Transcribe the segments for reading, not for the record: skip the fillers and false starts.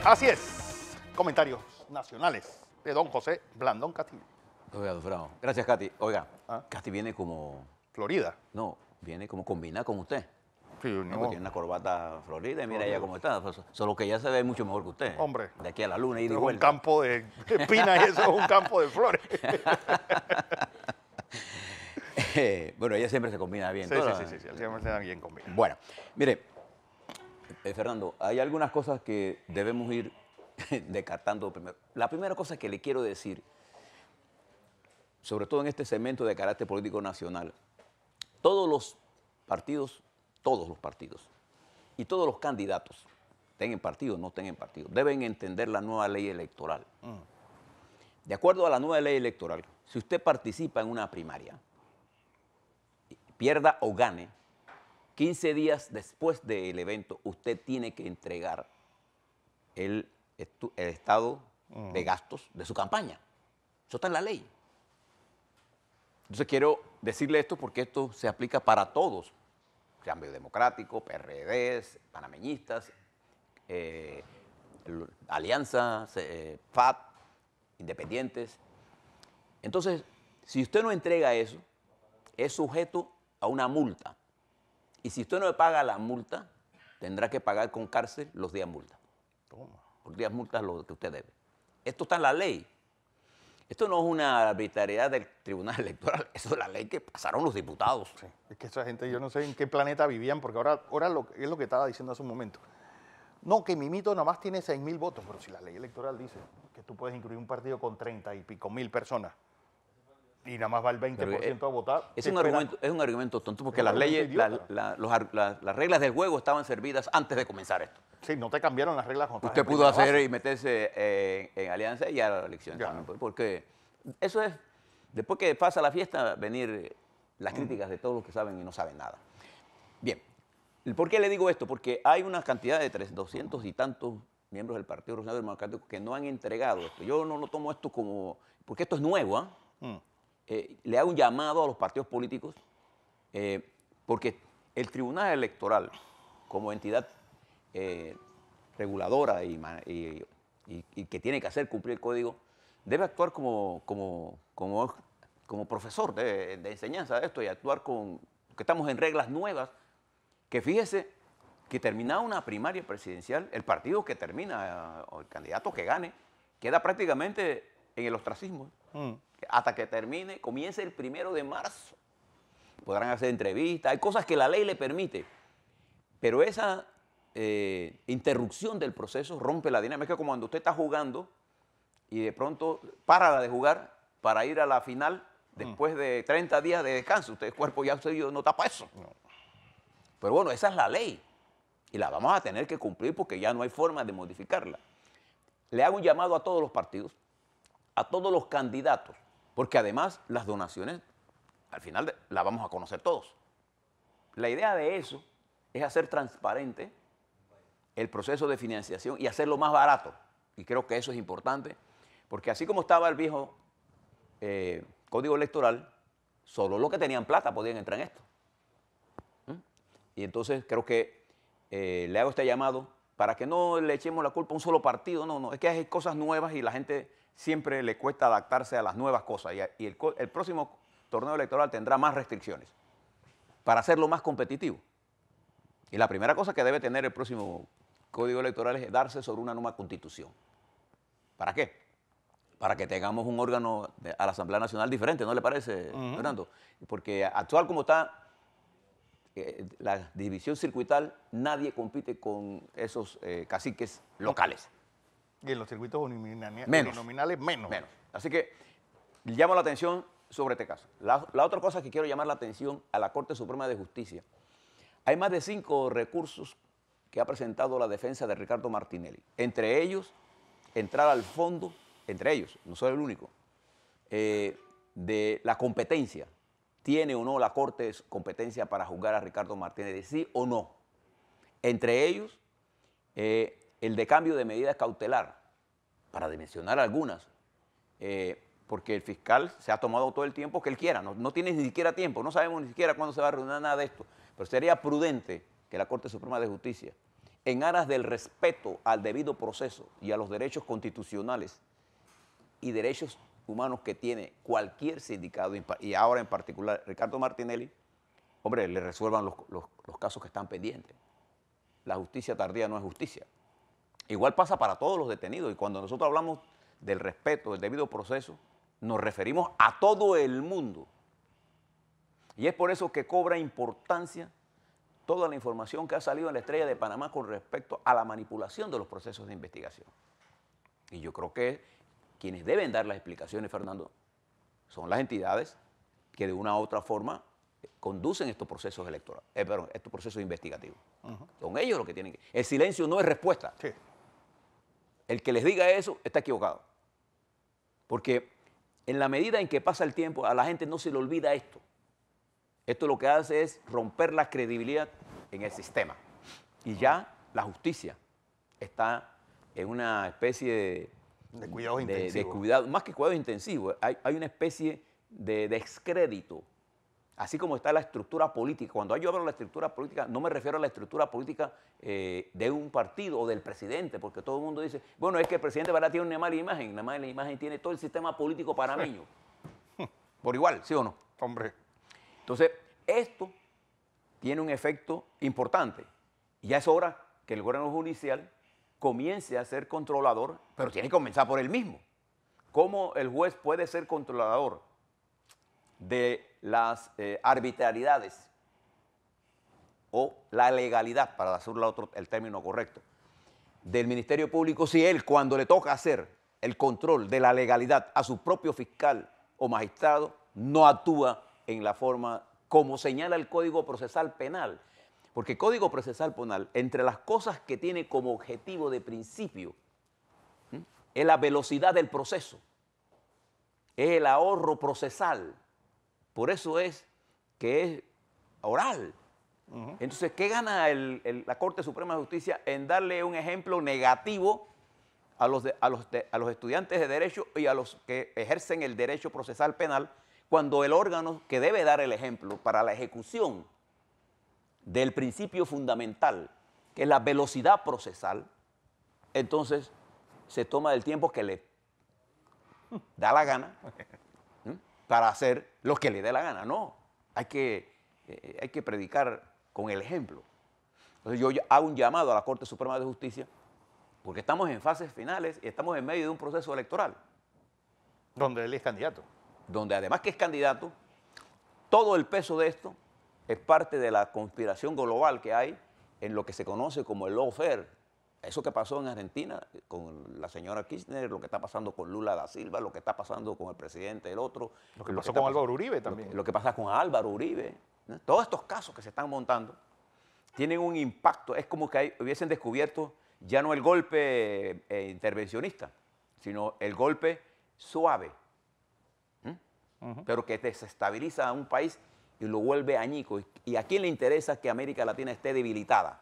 Así es. Comentarios nacionales de don José Blandón Castillo. Oiga, don Fernando. Gracias, Katy. Oiga, ¿Ah? Katy viene como... Florida. No, viene como combinada con usted. Sí, No, no. porque tiene una corbata florida y mira Florida. ella cómo está. Solo que ella se ve mucho mejor que usted. Hombre. De aquí a la luna y de Es un vuelta. campo de espinas y eso es un campo de flores. Bueno, ella siempre se combina bien. Sí, todas sí, las- sí, siempre se dan bien conmigo. Bueno, mire, Fernando, hay algunas cosas que debemos ir descartando primero. La primera cosa que le quiero decir, sobre todo en este segmento de carácter político nacional, todos los partidos y todos los candidatos, tengan partido o no tengan partido, deben entender la nueva ley electoral. De acuerdo a la nueva ley electoral, si usted participa en una primaria, pierda o gane, 15 días después del evento, usted tiene que entregar el estado de gastos de su campaña. Eso está en la ley. Entonces quiero decirle esto porque esto se aplica para todos. Cambio Democrático, PRDs, panameñistas, alianzas, FAT, independientes. Entonces, si usted no entrega eso, es sujeto a una multa. Y si usted no paga la multa, tendrá que pagar con cárcel los días multa. Toma. Los días multa es lo que usted debe. Esto está en la ley. Esto no es una arbitrariedad del Tribunal Electoral, eso es la ley que pasaron los diputados. Sí. Es que esa gente, yo no sé en qué planeta vivían, porque ahora es lo que estaba diciendo hace un momento. No, que Mimito nada más tiene 6.000 votos, pero si la ley electoral dice que tú puedes incluir un partido con 30 y pico mil personas y nada más va el 20% a votar. Es un argumento tonto porque las leyes, las reglas del juego estaban servidas antes de comenzar esto. Sí, no te cambiaron las reglas. Cuando Usted estás en pudo primera hacer base. y meterse en alianza y a la elección Ya. también, porque eso es, después que pasa la fiesta, venir las críticas de todos los que saben y no saben nada. Bien, ¿por qué le digo esto? Porque hay una cantidad de 200 y tantos miembros del Partido Revolucionario Democrático que no han entregado esto. Yo no lo tomo esto como, porque esto es nuevo, ¿ah? Le hago un llamado a los partidos políticos, porque el Tribunal Electoral, como entidad reguladora y que tiene que hacer cumplir el código, debe actuar como profesor de enseñanza de esto y actuar que estamos en reglas nuevas, que fíjese que terminada una primaria presidencial, el partido que termina o el candidato que gane, queda prácticamente en el ostracismo. Hasta que comience el 1 de marzo. Podrán hacer entrevistas, hay cosas que la ley le permite, pero esa interrupción del proceso rompe la dinámica. Es como cuando usted está jugando y de pronto para de jugar para ir a la final después de 30 días de descanso. Usted, el cuerpo ya no está para eso. No. Pero bueno, esa es la ley y la vamos a tener que cumplir porque ya no hay forma de modificarla. Le hago un llamado a todos los partidos, a todos los candidatos, porque además las donaciones al final las vamos a conocer todos. La idea de eso es hacer transparente el proceso de financiación y hacerlo más barato. Y creo que eso es importante, porque así como estaba el viejo código electoral, solo los que tenían plata podían entrar en esto. Y entonces creo que le hago este llamado para que no le echemos la culpa a un solo partido. No, es que hay cosas nuevas y la gente siempre le cuesta adaptarse a las nuevas cosas. Y el próximo torneo electoral tendrá más restricciones para hacerlo más competitivo. Y la primera cosa que debe tener el próximo código electoral es darse sobre una nueva constitución. ¿Para qué? Para que tengamos un órgano a la Asamblea Nacional diferente, ¿no le parece, Fernando? Porque actual como está la división circuital, nadie compite con esos caciques locales. Y en los circuitos uninominales menos. Menos. Así que llamo la atención sobre este caso. La otra cosa que quiero llamar la atención a la Corte Suprema de Justicia. Hay más de 5 recursos que ha presentado la defensa de Ricardo Martinelli. Entre ellos, entrar al fondo, entre ellos, no soy el único, de la competencia. ¿Tiene o no la Corte competencia para juzgar a Ricardo Martinelli? ¿Sí o no? Entre ellos, el de cambio de medida cautelar, para dimensionar algunas, porque el fiscal se ha tomado todo el tiempo que él quiera, no tiene ni siquiera tiempo, no sabemos ni siquiera cuándo se va a reunir nada de esto, pero sería prudente que la Corte Suprema de Justicia en aras del respeto al debido proceso y a los derechos constitucionales y derechos humanos que tiene cualquier sindicato, y ahora en particular Ricardo Martinelli, hombre, le resuelvan los casos que están pendientes. La justicia tardía no es justicia. Igual pasa para todos los detenidos, y cuando nosotros hablamos del respeto, del debido proceso, nos referimos a todo el mundo. Y es por eso que cobra importancia toda la información que ha salido en la Estrella de Panamá con respecto a la manipulación de los procesos de investigación. Y yo creo que quienes deben dar las explicaciones, Fernando, son las entidades que de una u otra forma conducen estos procesos electorales, estos procesos investigativos. Son ellos los que tienen que... El silencio no es respuesta. Sí. El que les diga eso está equivocado. Porque en la medida en que pasa el tiempo, a la gente no se le olvida esto. Esto lo que hace es romper la credibilidad en el sistema. Y ya la justicia está en una especie de cuidados intensivos. Más que cuidados intensivos, hay una especie de descrédito. Así como está la estructura política. Cuando yo hablo de la estructura política, no me refiero a la estructura política de un partido o del presidente, porque todo el mundo dice, bueno, es que el presidente ¿verdad? Tiene una mala imagen, una mala imagen tiene todo el sistema político panameño. Por igual, ¿sí o no? Hombre. Entonces, esto tiene un efecto importante. Y ya es hora que el órgano judicial comience a ser controlador, pero tiene que comenzar por él mismo. ¿Cómo el juez puede ser controlador de las arbitrariedades o la legalidad, para hacer el término correcto, del Ministerio Público si él, cuando le toca hacer el control de la legalidad a su propio fiscal o magistrado, no actúa en la forma como señala el Código Procesal Penal? Porque el Código Procesal Penal, entre las cosas que tiene como objetivo de principio, es la velocidad del proceso, es el ahorro procesal. Por eso es que es oral. Entonces, ¿qué gana la Corte Suprema de Justicia en darle un ejemplo negativo a los estudiantes de Derecho y a los que ejercen el derecho procesal penal, cuando el órgano que debe dar el ejemplo para la ejecución del principio fundamental, que es la velocidad procesal, entonces se toma el tiempo que le da la gana para hacer lo que le dé la gana? No, hay que predicar con el ejemplo. Entonces yo hago un llamado a la Corte Suprema de Justicia, porque estamos en fases finales y estamos en medio de un proceso electoral. Donde él es candidato. Donde además que es candidato, todo el peso de esto es parte de la conspiración global que hay en lo que se conoce como el lawfare. Eso que pasó en Argentina con la señora Kirchner, lo que está pasando con Lula da Silva, lo que está pasando con el presidente del otro. Lo que pasó con Álvaro Uribe también. Lo que pasa con Álvaro Uribe. ¿No? Todos estos casos que se están montando tienen un impacto. Es como que hubiesen descubierto ya no el golpe intervencionista, sino el golpe suave, pero que desestabiliza a un país y lo vuelve añico. ¿Y a quién le interesa que América Latina esté debilitada?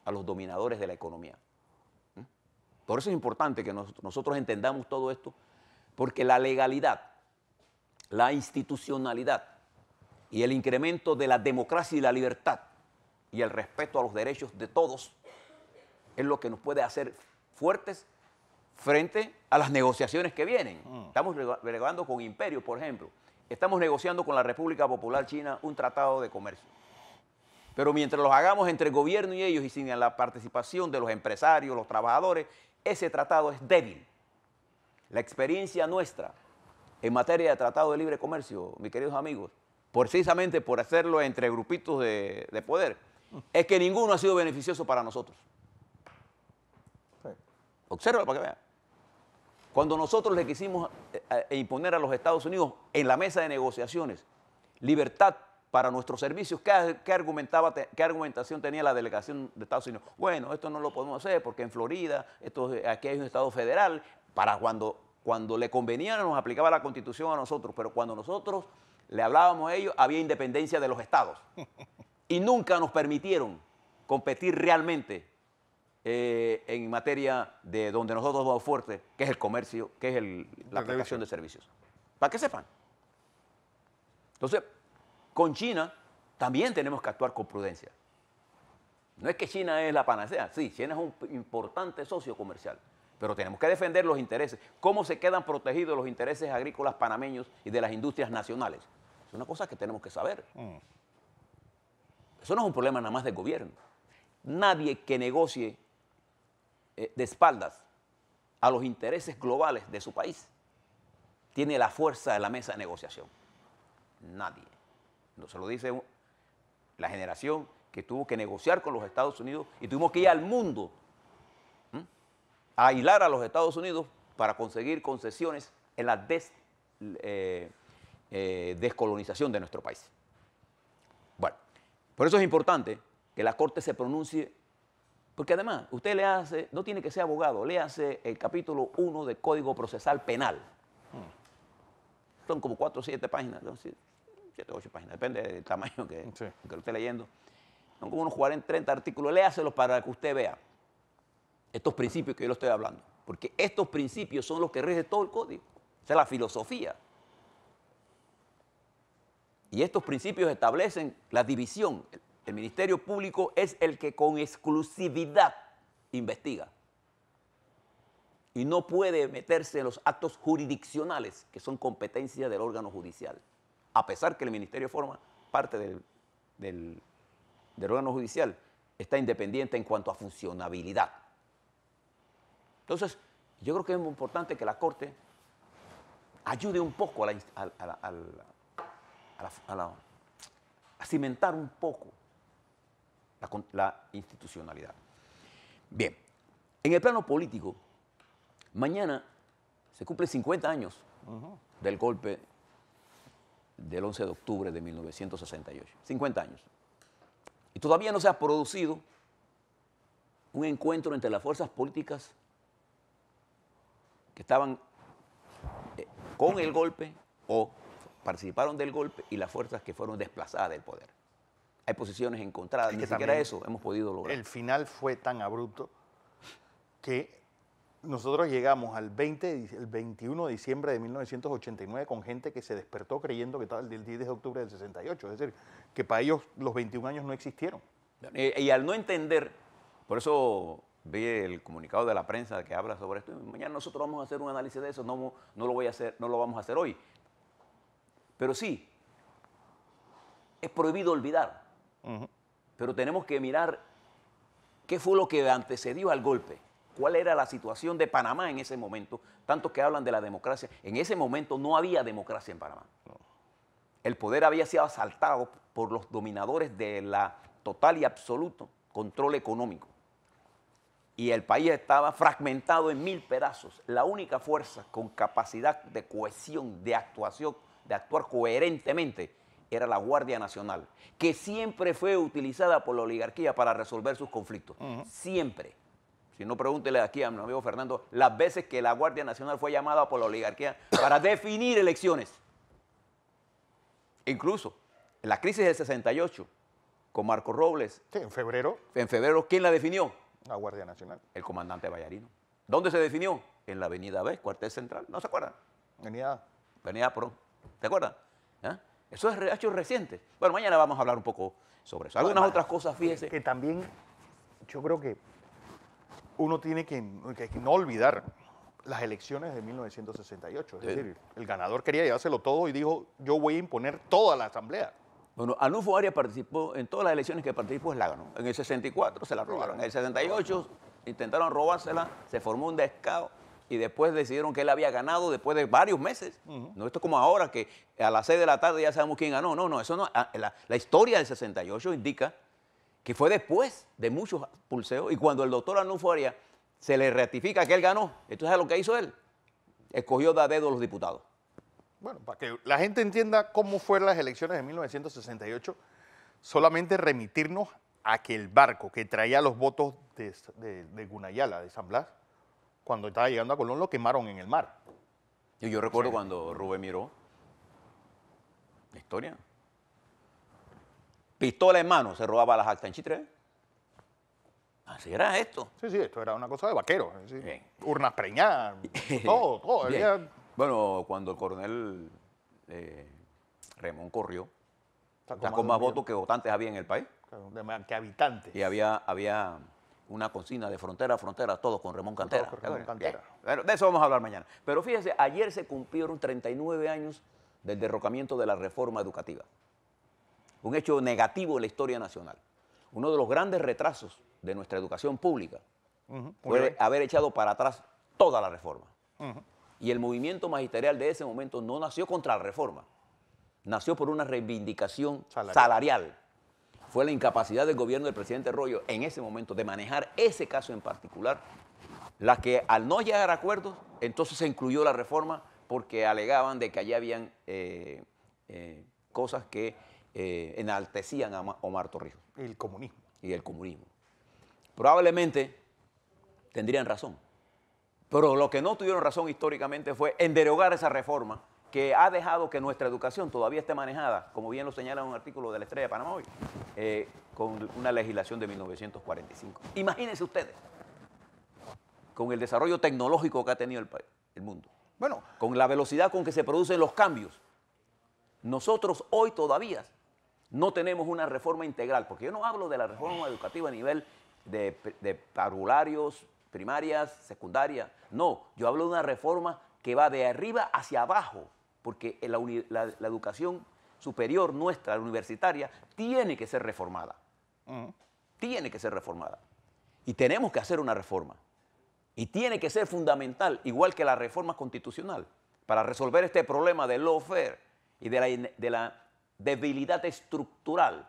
A los dominadores de la economía. Por eso es importante que nosotros entendamos todo esto, porque la legalidad, la institucionalidad y el incremento de la democracia y la libertad y el respeto a los derechos de todos es lo que nos puede hacer fuertes frente a las negociaciones que vienen. Estamos negociando con Imperio, por ejemplo. Estamos negociando con la República Popular China un tratado de comercio. Pero mientras los hagamos entre el gobierno y ellos y sin la participación de los empresarios, los trabajadores, ese tratado es débil. La experiencia nuestra en materia de tratado de libre comercio, mis queridos amigos, precisamente por hacerlo entre grupitos de poder, es que ninguno ha sido beneficioso para nosotros. Sí. Obsérvalo para que vean. Cuando nosotros le quisimos imponer a los Estados Unidos en la mesa de negociaciones libertad para nuestros servicios, ¿qué argumentación tenía la delegación de Estados Unidos? Bueno, esto no lo podemos hacer porque en Florida, aquí hay un Estado federal, para cuando le convenía nos aplicaba la Constitución a nosotros, pero cuando nosotros le hablábamos a ellos había independencia de los estados y nunca nos permitieron competir realmente en materia de donde nosotros somos fuertes, que es el comercio, que es la prestación de servicios. Para que sepan. Entonces, con China también tenemos que actuar con prudencia. No es que China es la panacea, sí, China es un importante socio comercial, pero tenemos que defender los intereses. ¿Cómo se quedan protegidos los intereses agrícolas panameños y de las industrias nacionales? Es una cosa que tenemos que saber. Eso no es un problema nada más del gobierno. Nadie que negocie de espaldas a los intereses globales de su país tiene la fuerza de la mesa de negociación. Nadie. No se lo dice la generación que tuvo que negociar con los Estados Unidos y tuvimos que ir al mundo a aislar a los Estados Unidos para conseguir concesiones en la descolonización de nuestro país. Bueno, por eso es importante que la Corte se pronuncie, porque además usted le hace, no tiene que ser abogado, le hace el capítulo 1 del Código Procesal Penal. Son como 4 o 7 páginas, ¿no? 7 o 8 páginas, depende del tamaño que lo esté leyendo. Son como unos 40, 30 artículos, léaselos para que usted vea estos principios que yo le estoy hablando. Porque estos principios son los que rigen todo el código. Esa es la filosofía. Y estos principios establecen la división. El Ministerio Público es el que con exclusividad investiga. Y no puede meterse en los actos jurisdiccionales, que son competencia del órgano judicial. A pesar que el Ministerio forma parte del órgano judicial, está independiente en cuanto a funcionabilidad. Entonces, yo creo que es muy importante que la Corte ayude un poco a cimentar un poco la institucionalidad. Bien, en el plano político, mañana se cumplen 50 años del golpe del 11 de octubre de 1968. 50 años. Y todavía no se ha producido un encuentro entre las fuerzas políticas que estaban con el golpe o participaron del golpe y las fuerzas que fueron desplazadas del poder. Hay posiciones encontradas, ni siquiera eso hemos podido lograr. El final fue tan abrupto que nosotros llegamos el 21 de diciembre de 1989 con gente que se despertó creyendo que estaba el 10 de octubre del 68. Es decir, que para ellos los 21 años no existieron. Y al no entender, por eso vi el comunicado de la prensa que habla sobre esto. Mañana nosotros vamos a hacer un análisis de eso, no lo vamos a hacer hoy. Pero sí, es prohibido olvidar. Pero tenemos que mirar qué fue lo que antecedió al golpe. ¿Cuál era la situación de Panamá en ese momento? Tanto que hablan de la democracia. En ese momento no había democracia en Panamá. No. El poder había sido asaltado por los dominadores de la total y absoluto control económico. Y el país estaba fragmentado en 1000 pedazos. La única fuerza con capacidad de cohesión, de actuación, de actuar coherentemente, era la Guardia Nacional, que siempre fue utilizada por la oligarquía para resolver sus conflictos. Siempre. Si no, pregúntele aquí a mi amigo Fernando las veces que la Guardia Nacional fue llamada por la oligarquía para definir elecciones. Incluso en la crisis del 68, con Marco Robles. Sí, en febrero. En febrero, ¿quién la definió? La Guardia Nacional. El comandante Vallarino. ¿Dónde se definió? En la Avenida B, cuartel central. ¿No se acuerdan? Avenida Pro. ¿Se acuerdan? ¿Ah? Eso es hechos recientes. Bueno, mañana vamos a hablar un poco sobre eso. Algunas otras cosas, fíjese. Que también yo creo que uno tiene que no olvidar las elecciones de 1968. Es decir, el ganador quería llevárselo todo y dijo, yo voy a imponer toda la asamblea. Bueno, Arnulfo Arias participó en todas las elecciones que participó, la ganó. En el 64 se la robaron. En el 78 intentaron robársela, se formó un descao y después decidieron que él había ganado después de varios meses. No, esto es como ahora que a las 6 de la tarde ya sabemos quién ganó. No, eso no. La historia del 68 indica que fue después de muchos pulseos y cuando el doctor Arnulfo Arias se le ratifica que él ganó, entonces lo que hizo él, escogió de a dedo a los diputados. Bueno, para que la gente entienda cómo fueron las elecciones de 1968, solamente remitirnos a que el barco que traía los votos de Gunayala, de San Blas, cuando estaba llegando a Colón, lo quemaron en el mar. Y yo recuerdo cuando Rubén Miró, la historia, pistola en mano, se robaba las actas en Chitré. Así era esto. Sí, esto era una cosa de vaqueros. Urnas preñadas, todo. Bueno, cuando el coronel Remón corrió, sacó más votos que votantes había en el país. que habitantes. Y había una consigna de frontera a frontera, todos con Ramón Cantera. Todos con Ramón Cantera. Bueno, de eso vamos a hablar mañana. Pero fíjense, ayer se cumplieron 39 años del derrocamiento de la reforma educativa. Un hecho negativo en la historia nacional. Uno de los grandes retrasos de nuestra educación pública fue haber echado para atrás toda la reforma. Y el movimiento magisterial de ese momento no nació contra la reforma, nació por una reivindicación salarial. Fue la incapacidad del gobierno del presidente Royo en ese momento de manejar ese caso en particular, la que al no llegar a acuerdos, entonces se incluyó la reforma porque alegaban de que allí habían cosas que enaltecían a Omar Torrijos. El comunismo. Y el comunismo. Probablemente tendrían razón, pero lo que no tuvieron razón históricamente fue en derogar esa reforma que ha dejado que nuestra educación todavía esté manejada, como bien lo señala un artículo de la Estrella de Panamá hoy, con una legislación de 1945. Imagínense ustedes, con el desarrollo tecnológico que ha tenido el mundo, Bueno, con la velocidad con que se producen los cambios, nosotros hoy todavía no tenemos una reforma integral, porque yo no hablo de la reforma educativa a nivel de parvularios, primarias, secundarias, no, yo hablo de una reforma que va de arriba hacia abajo, porque la educación superior nuestra, la universitaria, tiene que ser reformada. Tiene que ser reformada. Y tenemos que hacer una reforma. Y tiene que ser fundamental, igual que la reforma constitucional, para resolver este problema del lawfare y de la debilidad estructural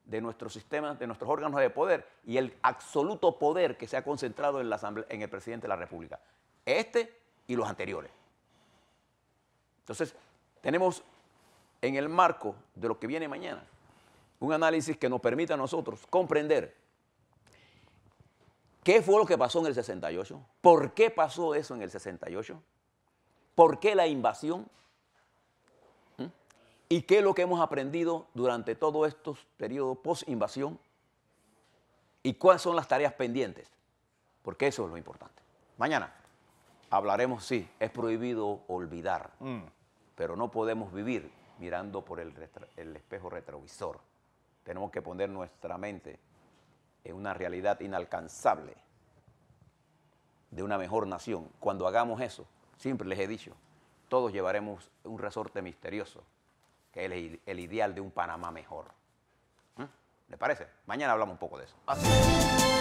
de nuestros sistemas, de nuestros órganos de poder y el absoluto poder que se ha concentrado en en el presidente de la República. Este y los anteriores. Entonces, tenemos en el marco de lo que viene mañana un análisis que nos permita a nosotros comprender qué fue lo que pasó en el 68, por qué pasó eso en el 68, por qué la invasión y qué es lo que hemos aprendido durante todos estos periodos post-invasión y cuáles son las tareas pendientes, porque eso es lo importante. Mañana hablaremos, sí, es prohibido olvidar, pero no podemos vivir mirando por el espejo retrovisor. Tenemos que poner nuestra mente en una realidad inalcanzable de una mejor nación. Cuando hagamos eso, siempre les he dicho, todos llevaremos un resorte misterioso, que es el ideal de un Panamá mejor. ¿Le parece? Mañana hablamos un poco de eso. así es.